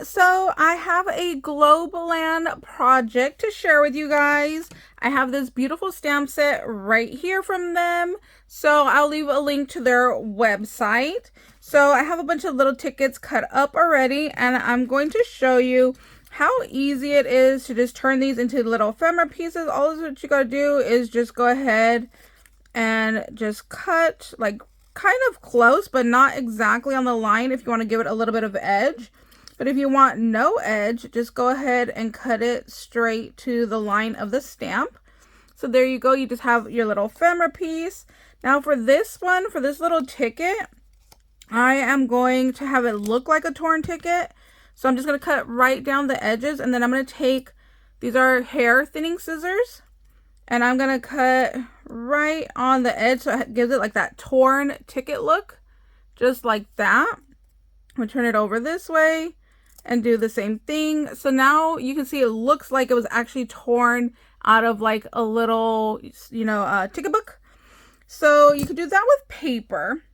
So I have a Globeland project to share with you guys. I have this beautiful stamp set right here from them. So I'll leave a link to their website. So I have a bunch of little tickets cut up already, and I'm going to show you how easy it is to just turn these into little ephemera pieces. All that you gotta do is just go ahead and just cut like kind of close, but not exactly on the line if you want to give it a little bit of edge. But if you want no edge, just go ahead and cut it straight to the line of the stamp. So there you go. You just have your little ephemera piece. Now for this one, for this little ticket, I am going to have it look like a torn ticket. So I'm just going to cut right down the edges, and then I'm going to take, these are hair thinning scissors, and I'm going to cut right on the edge so it gives it like that torn ticket look, just like that. I'm going to turn it over this way and do the same thing. So now you can see it looks like it was actually torn out of like a little, ticket book. So you could do that with paper.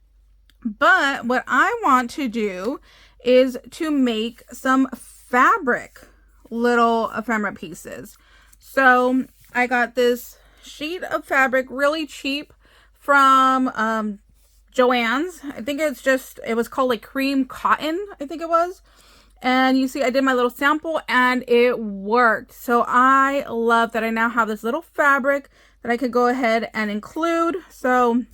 But what I want to do is to make some fabric little ephemera pieces. So I got this sheet of fabric really cheap from Joann's. I think it was called like cream cotton, I think it was. And you see I did my little sample and it worked. So I love that I now have this little fabric that I could go ahead and include. So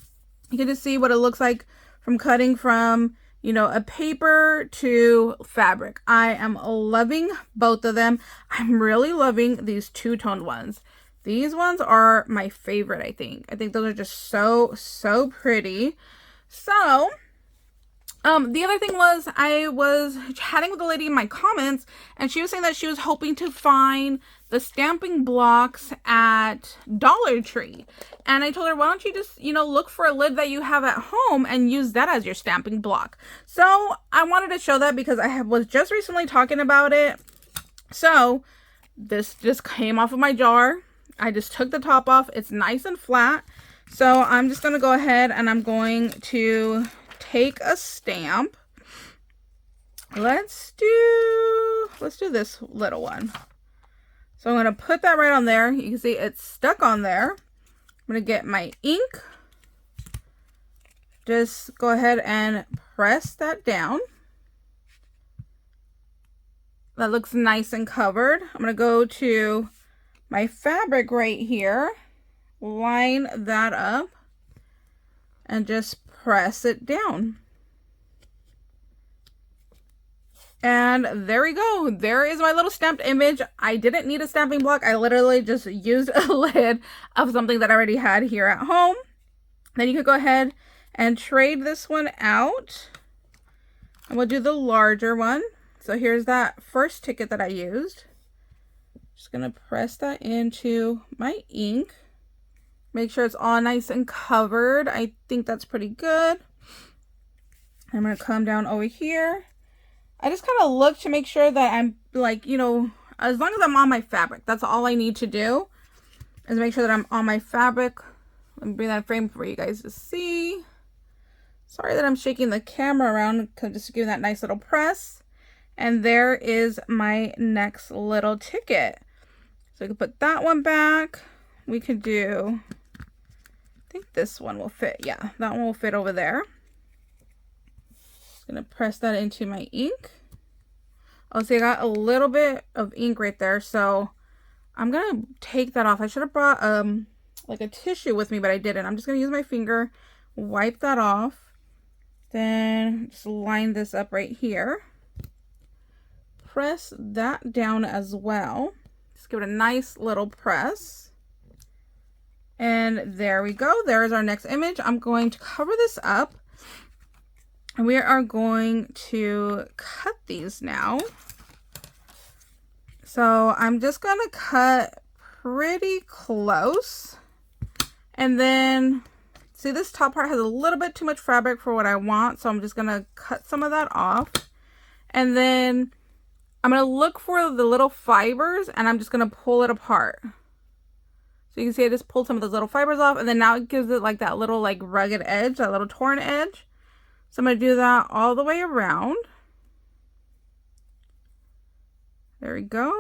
you can just see what it looks like from cutting from, a paper to fabric. I am loving both of them. I'm really loving these two-toned ones. These ones are my favorite, I think. I think those are just so pretty. So the other thing was I was chatting with a lady in my comments, and she was saying that she was hoping to find the stamping blocks at Dollar Tree. And I told her, why don't you just, look for a lid that you have at home and use that as your stamping block. So I wanted to show that because I was just recently talking about it. So this just came off of my jar. I just took the top off. It's nice and flat. So I'm just going to go ahead and I'm going to take a stamp. Let's do this little one. So I'm going to put that right on there. You can see it's stuck on there. I'm going to get my ink. Just go ahead and press that down. That looks nice and covered. I'm going to go to my fabric right here. Line that up. And just press it down. And there we go. There is my little stamped image. I didn't need a stamping block. I literally just used a lid of something that I already had here at home. Then you could go ahead and trade this one out. And we'll do the larger one. So here's that first ticket that I used. Just going to press that into my ink. Make sure it's all nice and covered. I think that's pretty good. I'm going to come down over here. I just kind of look to make sure that I'm like, as long as I'm on my fabric, that's all I need to do is make sure that I'm on my fabric. Let me bring that frame for you guys to see. Sorry that I'm shaking the camera around, just to give that nice little press. And there is my next little ticket. So we can put that one back. We could do, I think this one will fit. Yeah, that one will fit over there. Gonna press that into my ink. Oh, see, I got a little bit of ink right there, so I'm gonna take that off. I should have brought like a tissue with me, but I didn't. I'm just gonna use my finger, wipe that off, then just line this up right here. Press that down as well. Just give it a nice little press. And there we go. There is our next image. I'm going to cover this up. And we are going to cut these now. So I'm just going to cut pretty close. And then, see, this top part has a little bit too much fabric for what I want. So I'm just going to cut some of that off. And then I'm going to look for the little fibers and I'm just going to pull it apart. So you can see I just pulled some of those little fibers off, and then now it gives it like that little like rugged edge, that little torn edge. So I'm going to do that all the way around. There we go.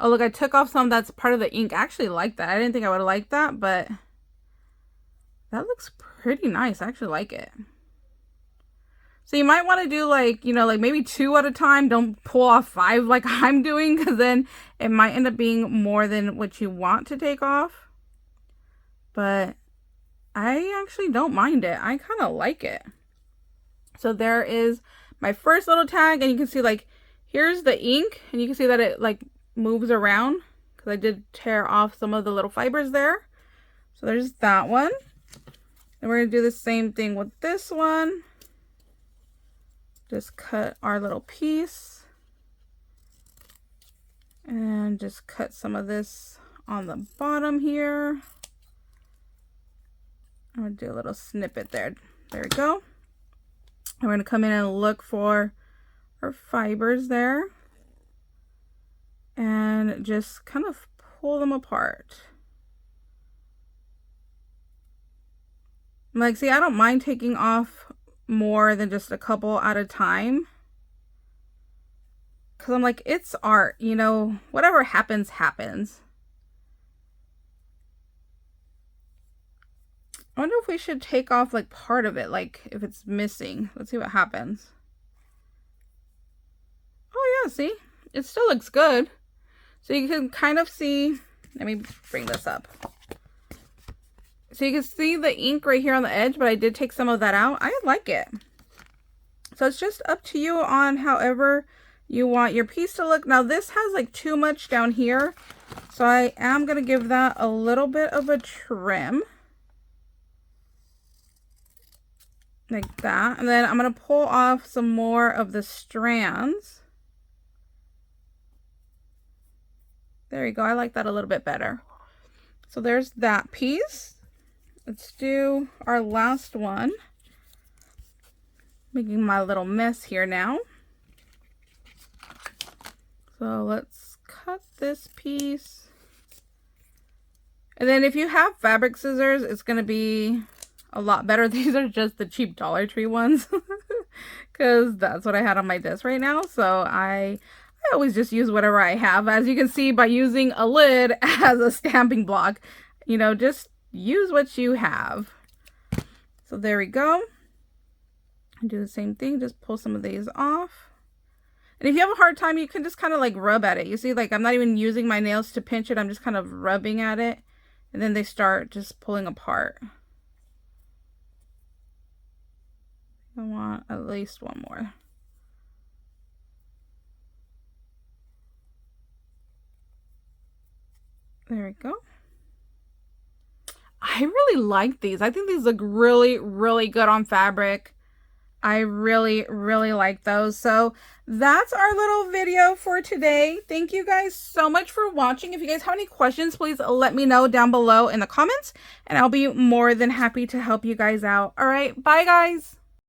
Oh, look, I took off some that's part of the ink. I actually like that. I didn't think I would like that, but that looks pretty nice. I actually like it. So you might want to do like, you know, like maybe 2 at a time. Don't pull off 5 like I'm doing, because then it might end up being more than what you want to take off. But I actually don't mind it. I kind of like it. So there is my first little tag, and you can see like here's the ink, and you can see that it like moves around because I did tear off some of the little fibers there. So there's that one. And we're going to do the same thing with this one. Just cut our little piece and just cut some of this on the bottom here. I'm going to do a little snippet there. There we go. And we're going to come in and look for our fibers there and just kind of pull them apart. Like, see, I don't mind taking off more than just a couple at a time, because I'm like, it's art, you know, whatever happens, happens. I wonder if we should take off like part of it, like if it's missing. Let's see what happens. Oh yeah, see? It still looks good. So you can kind of see, let me bring this up. So you can see the ink right here on the edge, but I did take some of that out. I like it. So it's just up to you on however you want your piece to look. Now this has like too much down here, so I am going to give that a little bit of a trim. Like that. And then I'm going to pull off some more of the strands. There you go. I like that a little bit better. So there's that piece. Let's do our last one. Making my little mess here now. So let's cut this piece. And then if you have fabric scissors, it's going to be a lot better. These are just the cheap Dollar Tree ones because that's what I had on my desk right now. So I always just use whatever I have. As you can see by using a lid as a stamping block, you know, just use what you have. So there we go. And do the same thing, just pull some of these off. And if you have a hard time, you can just kind of like rub at it. You see, like I'm not even using my nails to pinch it. I'm just kind of rubbing at it. And then they start just pulling apart. I want at least one more. There we go. I really like these. I think these look really, really good on fabric. I really, really like those. So that's our little video for today. Thank you guys so much for watching. If you guys have any questions, please let me know down below in the comments, and I'll be more than happy to help you guys out. All right, bye guys.